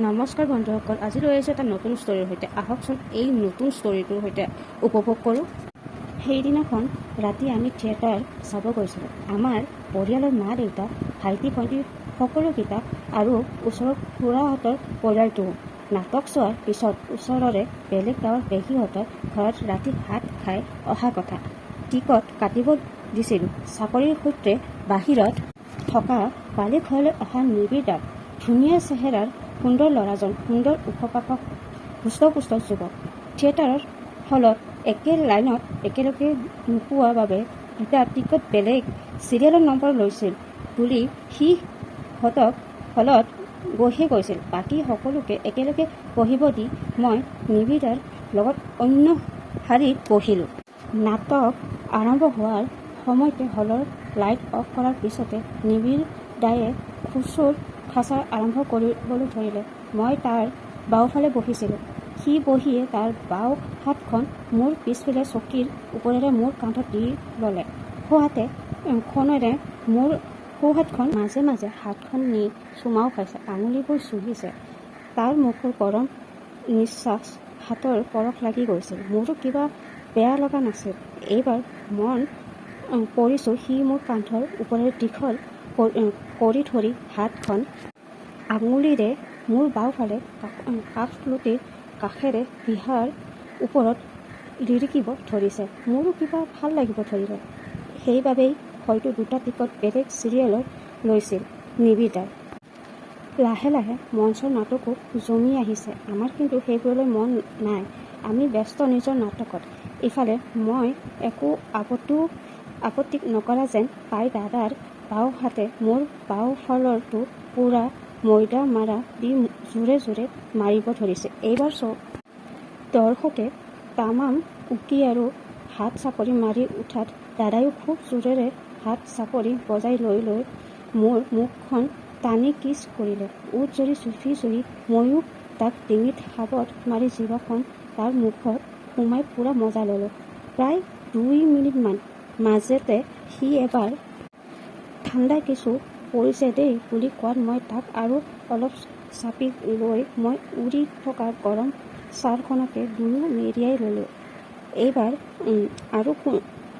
নমস্কাৰ বন্ধুসকল, আজি লৈ আহিছোঁ এটা নতুন ষ্টৰীৰ সৈতে। আহকচোন এই নতুন ষ্টৰীটোৰ সৈতে উপভোগ কৰোঁ। সেইদিনাখন ৰাতি আমি থিয়েটাৰ চাব গৈছিলোঁ। আমাৰ পৰিয়ালৰ মা দেউতা, ভাইটি ভণ্টি সকলোকেইটা আৰু ওচৰৰ খুৰাহঁতৰ পৰিয়ালটোও। নাটক চোৱাৰ পিছত ওচৰৰে বেলেগ গাঁৱৰ পেহীহঁতৰ ঘৰত ৰাতি ভাত খাই অহা কথা। টিকট কাটিব দিছিলোঁ। চাকৰিৰ সূত্ৰে বাহিৰত থকা পালি ঘৰলৈ অহা নিবিড় ধুনীয়া চেহেৰাৰ সুন্দৰ ল'ৰাজন, সুন্দৰ ওখ পাখ সুস্থ যুৱক। থিয়েটাৰৰ হলত একে লাইনত একেলগে নোপোৱা বাবে দুটা টিকট বেলেগ চিৰিয়েলৰ নম্বৰ লৈছিল বুলি সি হলত গৈহে কৈছিল। বাকী সকলোকে একেলগে বহিব দি মই নিবিড়ৰ লগত অন্য শাৰীত বহিলোঁ। নাটক আৰম্ভ হোৱাৰ সময়তে হলৰ লাইট অফ কৰাৰ পিছতে নিবিড় দায়ে খুচুৰ খাচাৰ আৰম্ভ কৰিবলৈ ধৰিলে। মই তাৰ বাওঁফালে বহিছিলোঁ। সি বহিয়ে তাৰ বাওঁ হাতখন মোৰ পিছফালে চকীৰ ওপৰেৰে মোৰ কান্ধত দি ল'লে। সোঁহাতে খনেৰে মোৰ সোঁহাতখন মাজে মাজে হাতখন নি চুমাও খাইছে, আঙুলিবোৰ চুহিছে। তাৰ মুখৰ গৰম নিশ্বাস হাতৰ পৰশ লাগি গৈছিল। মোৰো কিবা বেয়া লগা নাছিল। এইবাৰ মন পৰিছোঁ সি মোৰ কান্ধৰ ওপৰেৰে দীঘল কৰি ধৰি হাতখন আঙুলিৰে মোৰ বাওঁফালে কাষলুটিৰ কাষেৰে বিহাৰ ওপৰত লিৰিকিব ধৰিছে। মোৰো কিবা ভাল লাগিব ধৰিলে। সেইবাবেই হয়তো দুটা টিকট বেলেগ চিৰিয়েলৰ লৈছিল নিবিড়াই। লাহে লাহে মঞ্চৰ নাটকো জমি আহিছে। আমাৰ কিন্তু সেইবোৰলৈ মন নাই। আমি ব্যস্ত নিজৰ নাটকত। ইফালে মই একো আপত্তি নকৰা যেন পাই দাদাৰ বাওঁ হাতে মোৰ বাওঁফালৰটো পূৰা মৈদা মাৰা দি জোৰে জোৰে মাৰিব ধৰিছে। এইবাৰ দৰ্শকে তামাম উকি আৰু হাত চাপৰি মাৰি উঠাত দাদায়ো খুব জোৰেৰে হাত চাপৰি বজাই লৈ লৈ মোৰ মুখখন টানি কিছ কৰিলে। উঠ জৰি চুপি চুই ময়ো তাক ডিঙিত সাবত মাৰি জিভাখন তাৰ মুখত সোমাই পূৰা মজা ল'লোঁ। প্ৰায় 2 মিনিটমান মাজতে সি এবাৰ ঠাণ্ডা কিছু পৰিছে দেই বুলি কোৱাত মই তাক আৰু অলপ চাপি লৈ মই উৰি থকা গৰম ছালখনকে দুয়ো মেৰিয়াই ল'লোঁ। এইবাৰ আৰু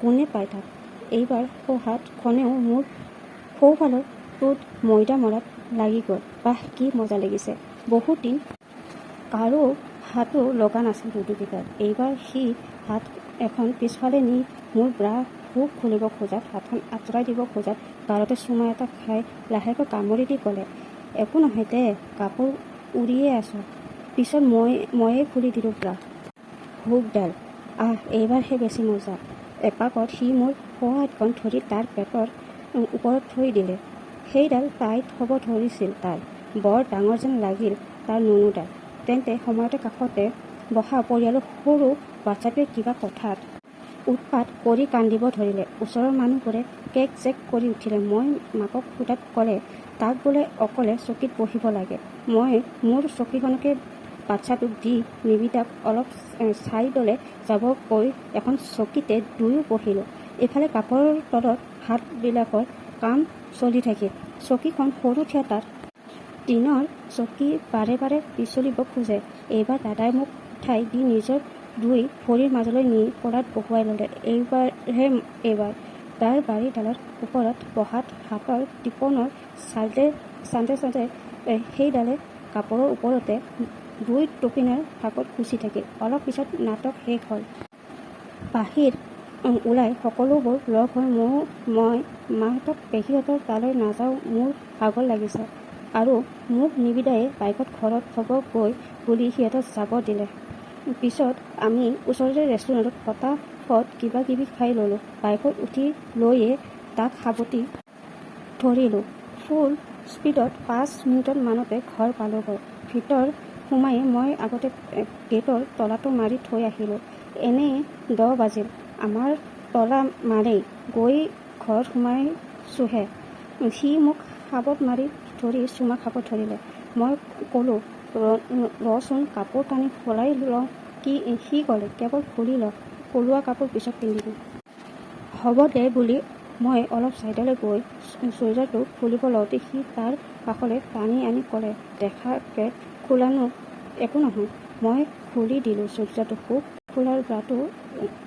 কোনে পায় তাক। এইবাৰ সোঁহাতখনেও মোৰ সোঁফালৰ টোত মৈদা মৰাত লাগি গ'ল। বাহ, কি মজা লাগিছে। বহুত দিন কাৰো হাতো লগা নাছিল দুয়োকেইটাৰ। এইবাৰ সি হাত এখন পিছফালে নি মোৰ ব্ৰা হুক খুলিব খোজাত, হাতখন আঁতৰাই দিব খোজাত গালতে চুমা এটা খাই লাহেকৈ কামুৰি দি ক'লে, একো নহয় দে, কাপোৰ উৰিয়ে আছ, পিছত ময়ে খুলি দিলোঁ ব্ৰা হুকডাল। এইবাৰহে বেছি মজা। এপাকত সি মোৰ সোঁহাতখন ধৰি তাৰ পেটৰ ওপৰত থৈ দিলে। সেইডাল টাইট হ'ব ধৰিছিল তাৰ। বৰ ডাঙৰ যেন লাগিল তাৰ নুনুডাল। তেন্তে সময়তে কাষতে বহা পৰিয়ালৰ সৰু বাচ্ছাটোৱে কিবা কথাত উৎপাত কৰি কান্দিব ধৰিলে। ওচৰৰ মানুহবোৰে কেক জেক কৰি উঠিলে। মই মাকক সোধাত ক'লে তাক বোলে অকলে চকীত বহিব লাগে। মই মোৰ চকীখনকে বাচ্ছাটোক দি নিবিড়াক অলপ ছাইডলৈ যাব কৈ এখন চকীতে দুয়ো বহিলোঁ। ইফালে কাপোৰৰ তলত হাতবিলাকৰ কাম চলি থাকিল। চকীখন সৰু থিয়েটাৰ। টিনৰ চকী বাৰে বাৰে পিছলিব খোজে। এইবাৰ দাদাই মোক উঠাই দি নিজৰ 2 ভৰিৰ মাজলৈ নি কোলাত বহুৱাই ল'লে। এইবাৰ তাৰ বাৰীডালৰ ওপৰত বহাত হাতৰ টিপনৰ চান্দে সেইডালে কাপোৰৰ ওপৰতে 2 টোপিনৰ ফাঁকত খুচি থাকিল। অলপ পিছত নাটক শেষ হ'ল। বাহিৰ ওলাই সকলোবোৰ লগ হৈ মই মাহঁতক পেহীহঁতৰ তালৈ নাযাওঁ, মোৰ ভাগৰ লাগিছে। আৰু মোক নিবিড়ায়ে বাইকত ঘৰত থ'বগৈ বুলি সিহঁতক যাব দিলে। পিছত আমি ওচৰৰে ৰেষ্টুৰেণ্টত ফটাফট কিবা কিবি খাই ল'লোঁ। বাইকত উঠি লৈয়ে তাক সাবটি ধৰিলোঁ। ফুল স্পীডত 5 মিনিট মানতে ঘৰ পালোঁগৈ। ভিতৰ সোমায়ে মই আগতে গেটৰ তলাটো মাৰি থৈ আহিলোঁ। এনেই 10 বাজিল। আমাৰ তলা মাৰেই গৈ ঘৰত সোমাইছোঁহে। সি মোক সাবত মাৰি ধৰি চুমা খাব ধৰিলে। মই ক'লোঁ ৰচোন, কাপোৰ কানি সলাই লওঁ। সি ক'লে কেৱল খুলি ল, সলোৱা কাপোৰ পিছত পিন্ধিবি। হ'ব দে বুলি মই অলপ ছাইডলৈ গৈ চুইজাৰটো খুলিব লওঁতে সি তাৰ কাষলৈ টানি আনি ক'লে দেখাকে খোলানো একো নহয়। মই খুলি দিলোঁ। সূৰ্যটো খুব খোলাৰ ব্ৰাটো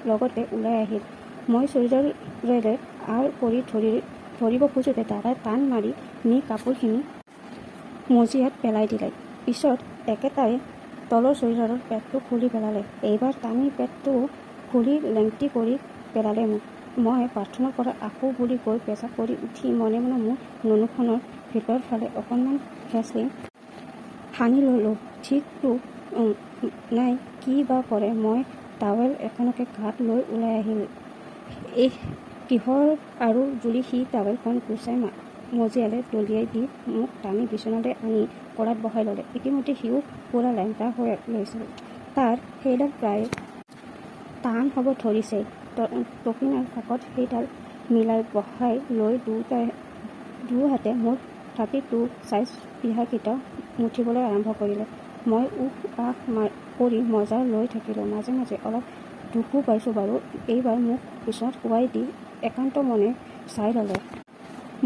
লগতে ওলাই আহিল। মই সূৰ্যৰে আঁৰ কৰি ধৰিব খোজোঁতে দাদাই টান মাৰি নি কাপোৰখিনি মজিয়াত পেলাই দিলে। পিছত একেটাই তলৰ চুৰিদাৰৰ পেটটো খুলি পেলালে। এইবাৰ টানি পেটটো খুলি লেংটি কৰি পেলালে মোক। মই বাথৰুমৰ পৰা আকৌ বুলি গৈ পেচাব কৰি উঠি মনে মনে মোৰ নুনুখনৰ ভিতৰৰ ফালে অকণমান হেঁচি সানি ল'লোঁ। ঠিকটো নাই কি বা কৰে। মই টাৱেল এখনকে গাত লৈ ওলাই আহিল। কিহৰ আৰু বুলি সি টাৱেলখন গুচাই মজিয়ালে দলিয়াই দি মোক টানি বিচনালৈ আনি পৰাত বহাই ল'লে। ইতিমধ্যে সিও পূৰা লেংটা হৈ লৈছিল। তাৰ সেইডাল প্ৰায় টান হ'ব ধৰিছেই। টকিনাৰ কাষত সেইডাল মিলাই বহাই লৈ দুহাতে মোৰ 32 চাইজ পিহাকেইটা মুঠিবলৈ আৰম্ভ কৰিলে। মই উখ আখ কৰি মজা লৈ থাকিলোঁ। মাজে মাজে অলপ দুখো পাইছোঁ বাৰু। এইবাৰ মোক পিছত শুৱাই দি একান্ত মনে চাই ল'লে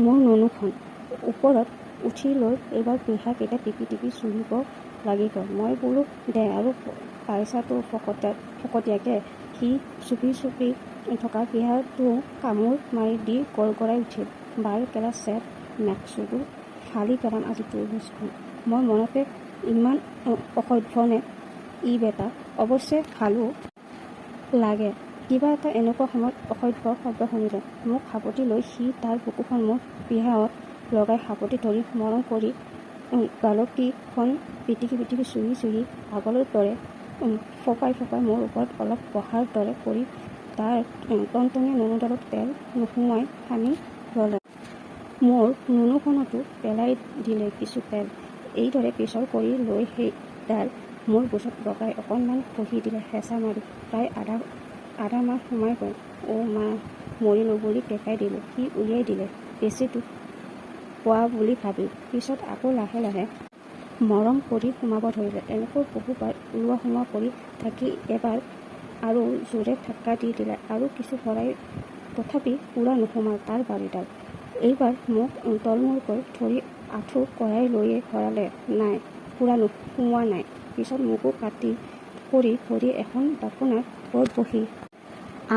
মোৰ নুনুখন। ওপৰত উঠি লৈ এইবাৰ পিহাকেইটা টিপি টিপি চুহিব লাগি গ'ল। মই বোলো দে আৰু পাইচাটো ফকতীয়াকৈ। সি চুপি থকা পিহাটো কামোৰ মাৰি দি গৰগৰাই উঠিল। বাৰু কেলা চেট মেক্সুটো ফালি পেলাম আজি তোৰ বুজখন। মই মনতে ইমান অসভ্যনে ই বেটা। অৱশ্যে ভালো লাগে কিবা এটা এনেকুৱা সময়ত অসভ্য শব্দ শুনিলে। মোক সাৱটি লৈ সি তাৰ বুকুখন মোৰ পিহাত লগাই সাৱটি ধৰি মৰম কৰি গালকিখন পিটিকি চুহি আগলৈ দৰে ফকাই মোৰ ওপৰত অলপ বহাৰ দৰে কৰি তাৰ টনটনীয়া নুনুডালত তেল নোসোমাই সানি ল'লে। মোৰ নুনুখনতো পেলাই দিলে কিছু তেল। এইদৰে পিছল কৰি লৈ সেইডাল মোৰ বুচত লগাই অকণমান ঘঁহি দিলে হেঁচা মাৰি। প্ৰায় আধা মাহ সোমাই গ'ল। অ' মা মৰিলোঁ বুলি কেকাই দিলোঁ। সি উলিয়াই দিলে বেছিটো পোৱা বুলি ভাবি। পিছত আকৌ লাহে লাহে মৰম কৰি সোমাব ধৰিলে। এনেকৈ বহুবাৰ ওলোৱা সোমোৱা কৰি থাকি এবাৰ আৰু জোৰে ধাক্কা দি দিলে আৰু কিছু ভৰাই তথাপি পূৰা নোসোমাল তাৰ বাৰীডাল। এইবাৰ মোক তলমূৰকৈ ধৰি আঁঠু কঢ়াই লৈয়ে ভৰালে। নাই পূৰা সোমোৱা নাই। পিছত মোকো কাটি কৰি ভৰি এখন দাপোনাৰ ওপৰত বহি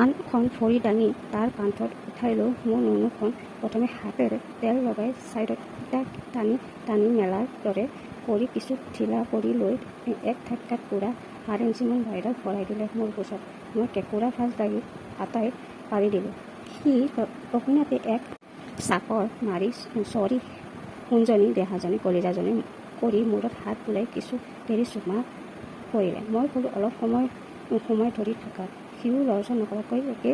আনখন ভৰি দাঙি তাৰ কান্ধত উঠাই লৈ মোৰ নুনুখন প্ৰথমে হাতেৰে তেল লগাই ছাইডত সূতা টানি মেলাৰ দৰে কৰি কিছু ঢিলা কৰি লৈ এক ধাক্কাত পূৰা 8 ইঞ্চিমান বাহিৰত ভৰাই দিলে মোৰ বুচত। মই কেঁকুৰা ফাঁচ লাগি আটাই পাৰি দিলোঁ। সি টকিনাতে এক চাকৰ মাৰি চৰি সোণজনী দেহাজনী কলিজাজনী কৰি মূৰত হাত বুলাই কিছু দেৰি চুমা কৰিলে। মই ক'লোঁ অলপ সময় ধৰি থাকা। সিও লৰচৰ নকৰাকৈ একে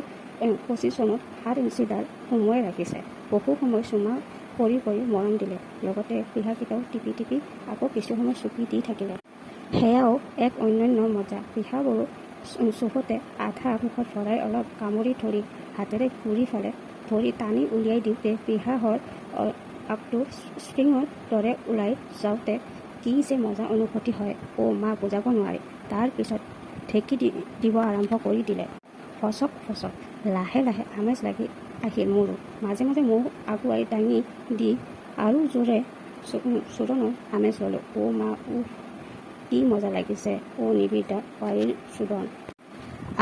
পজিশ্যনত 7 ইঞ্চিডাল সুমুৱাই ৰাখিছে। বহু সময় চুমা কৰি মৰম দিলে। লগতে পিহাকেইটাও টিপি আকৌ কিছু সময় চুপি দি থাকিলে। সেয়াও এক অনন্য মজা। পিহাবোৰো চুহতে আধা মুখত ভৰাই অলপ কামুৰি ধৰি হাতেৰে ঘূৰি ফালে ধৰি টানি উলিয়াই দিওঁতে পিহাহৰ আগটো স্প্ৰিঙৰ দৰে ওলাই যাওঁতে কি যে মজা অনুভূতি হয় অ' মা বুজাব নোৱাৰি। তাৰ পিছত ঢেঁকী দিব আৰম্ভ কৰি দিলে। ফচক লাহে লাহে আমেজ লাগি আহিল মোৰো। মাজে মাজে মূৰ আগুৱাই দাঙি দি আৰু জোৰে চোদনৰ আমেজ ল'লোঁ। অ' মা উফ কি মজা লাগিছে অ' নিবিদা বাৰীৰ চোদন।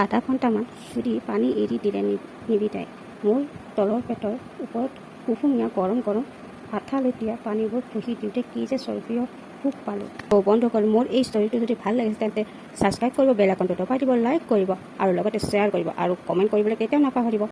আধা ঘণ্টামান চুৰি পানী এৰি দিলে নিবিদাই। মোৰ তলৰ পেটৰ ওপৰত কুহুমীয়া গৰম আঠালেটীয়া পানীবোৰ ঘঁহি দিওঁতে কি যে স্বৰ্গীয় সুখ পালোঁ। বন্ধুসকল, মোৰ এই ষ্টৰিটো যদি ভাল লাগিছে তেন্তে ছাবস্ক্ৰাইব কৰিব, বেল আইকনটো দবাই দিব, লাইক কৰিব আৰু লগতে শ্বেয়াৰ কৰিব আৰু কমেণ্ট কৰিবলৈ কেতিয়াও নাপাহৰিব।